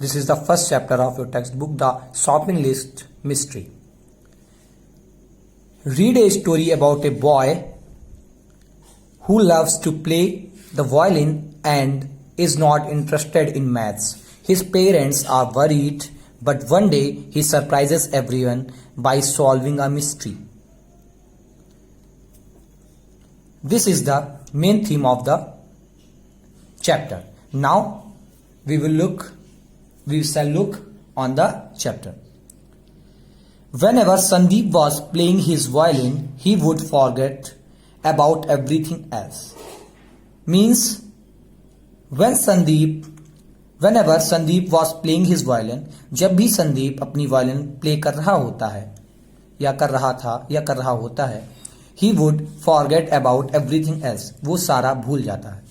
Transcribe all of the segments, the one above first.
This is the first chapter of your textbook, The Shopping List Mystery. Read a story about a boy who loves to play the violin and is not interested in maths. His parents are worried, but one day he surprises everyone by solving a mystery. This is the main theme of the chapter. Now we shall look on the chapter. Whenever Sandeep was playing his violin, he would forget about everything else. Means whenever Sandeep was playing his violin, जब भी संदीप अपनी violin play कर रहा होता है या कर रहा होता है, he would forget about everything else. वो सारा भूल जाता है,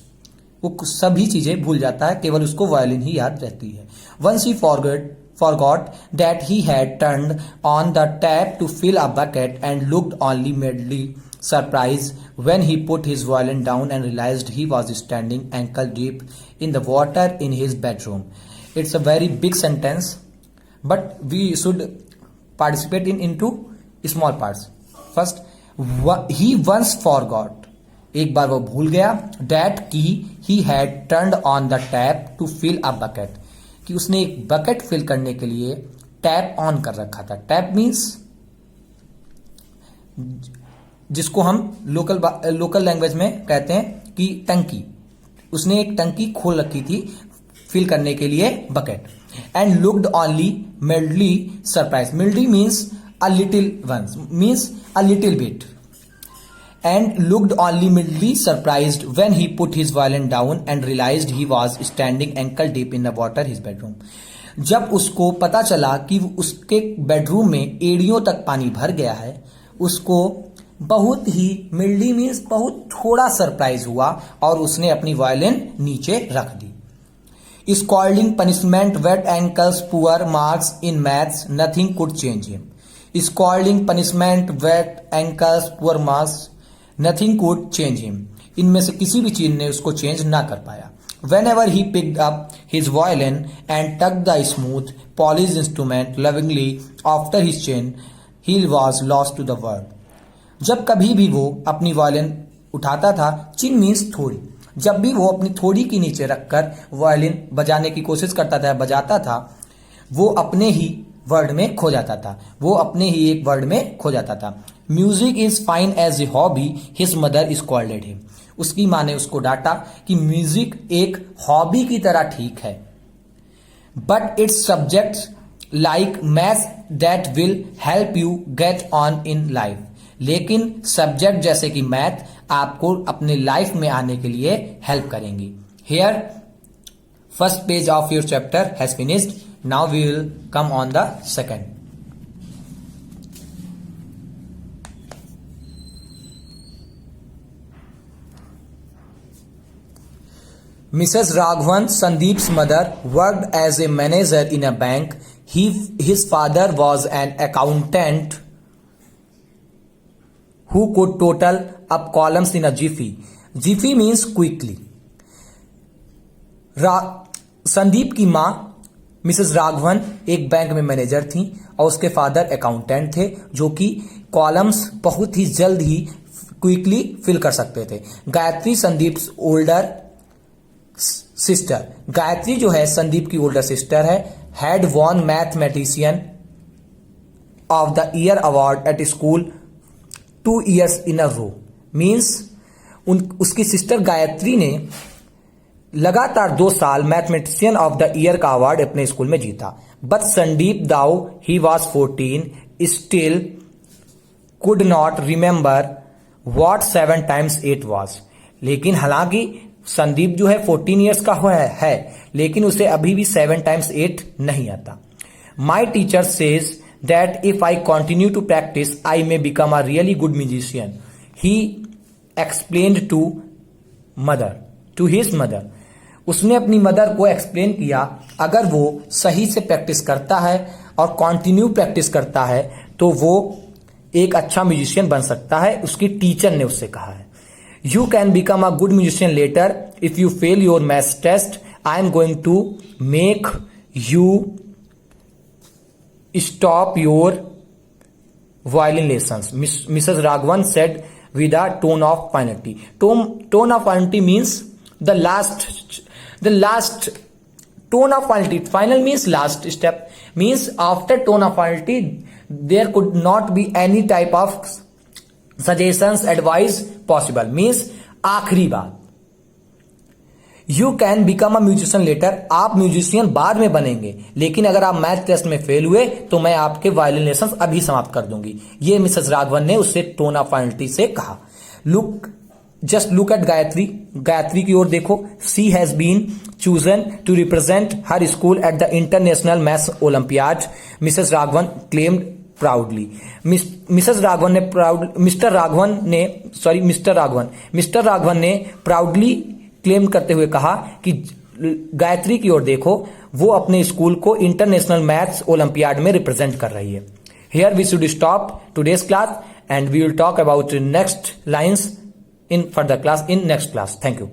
वो सभी चीजें भूल जाता है, केवल उसको वायलिन ही याद रहती है. Once he forgot that he had turned on the tap to fill a bucket and looked only mildly surprised when he put his violin down and realized he was standing ankle deep in the water in his bedroom. It's a very big sentence, but we should participate into small parts. First, he once forgot, एक बार वो भूल गया, that he had turned on the tap to fill a bucket, कि उसने एक bucket fill करने के लिए टैप ऑन कर रखा था. टैप मीन्स जिसको हम लोकल लैंग्वेज में कहते हैं कि टंकी. उसने एक टंकी खोल रखी थी फिल करने के लिए bucket. And looked only mildly surprise. Mildly means a little ones, means a little bit. And looked only mildly surprised when he put his violin down and realized he was standing ankle deep in the water his bedroom. जब उसको पता चला कि उसके bedroom में एड़ियों तक पानी भर गया है, उसको बहुत ही मिल्डली मीन्स बहुत थोड़ा सरप्राइज हुआ और उसने अपनी वायलिन नीचे रख दी. Scalding punishment, wet ankles, poor marks in maths, nothing could change him. Scalding punishment, wet ankles, poor marks, Nothing could change him. इनमें से किसी भी चीज ने उसको चेंज ना कर पाया. Whenever he picked up his violin and tucked the smooth, polished instrument lovingly after his chin, he was lost to the world. जब कभी भी वो अपनी वायलिन उठाता था, चिन मीन्स थोड़ी, जब भी वो अपनी थोड़ी के नीचे रखकर वायलिन बजाने की कोशिश करता था, बजाता था, वो अपने ही वर्ड में खो जाता था, वो अपने ही एक वर्ड में खो जाता था. Music is fine as a hobby, his mother scolded him. उसकी माँ ने उसको डांटा कि म्यूजिक एक हॉबी की तरह ठीक है, but it's subjects like maths that will help you get on in life. लेकिन सब्जेक्ट जैसे कि मैथ आपको अपने लाइफ में आने के लिए हेल्प करेंगी. Here first page of your chapter has finished. Now we will come on the second. Mrs. Raghavan, Sandeep's mother, worked as a manager in a bank. His father was an accountant who could total up columns in a jiffy. Jiffy means quickly. Sandeep की माँ Mrs Raghavan एक bank में manager थी और उसके father accountant थे जो कि कॉलम्स बहुत ही जल्द ही क्विकली फिल कर सकते थे. गायत्री, संदीप्स ओल्डर सिस्टर, गायत्री जो है संदीप की ओल्डर सिस्टर है, had won mathematician of the year award at school 2 years in a row. Means उसकी सिस्टर गायत्री ने लगातार 2 साल मैथमेटिशियन ऑफ द ईयर का अवार्ड अपने स्कूल में जीता. But Sandeep though he was 14 still could not remember what 7 times 8 was. लेकिन हालांकि संदीप जो है 14 ईयर्स का है लेकिन उसे अभी भी 7 times 8 नहीं आता. My teacher says that if I continue to practise I may become a really good musician. He explained to his mother. उसने अपनी मदर को एक्सप्लेन किया अगर वो सही से प्रैक्टिस करता है और कंटिन्यू प्रैक्टिस करता है तो वो एक अच्छा म्यूजिशियन बन सकता है. उसकी टीचर ने उससे कहा है. You can become a good musician later if you fail your maths test. I am going to make you stop your violin lessons, Mrs. Raghavan said with a tone of finality. Tone of finality means the last tone of finality. Final means last step, means after tone of finality there could not be any type of suggestions, advice possible, means आखिरी बात. You can become a musician later, आप musician बाद में बनेंगे, लेकिन अगर आप math test में फेल हुए तो मैं आपके वायलिन लेसन अभी समाप्त कर दूंगी. ये मिसेस राघवन ने उससे टोन ऑफ फाइनलिटी से कहा. Just look at Gayatri. Gayatri की ओर देखो. She has been chosen to represent her school at the international maths olympiad, Mrs Raghavan claimed proudly. Mr Raghavan ने प्राउडली क्लेम करते हुए कहा कि गायत्री की ओर देखो, वो अपने स्कूल को इंटरनेशनल मैथ्स ओलंपियाड में रिप्रेजेंट कर रही है. Here we should stop today's class and we will talk about next lines in further class in next class. Thank you.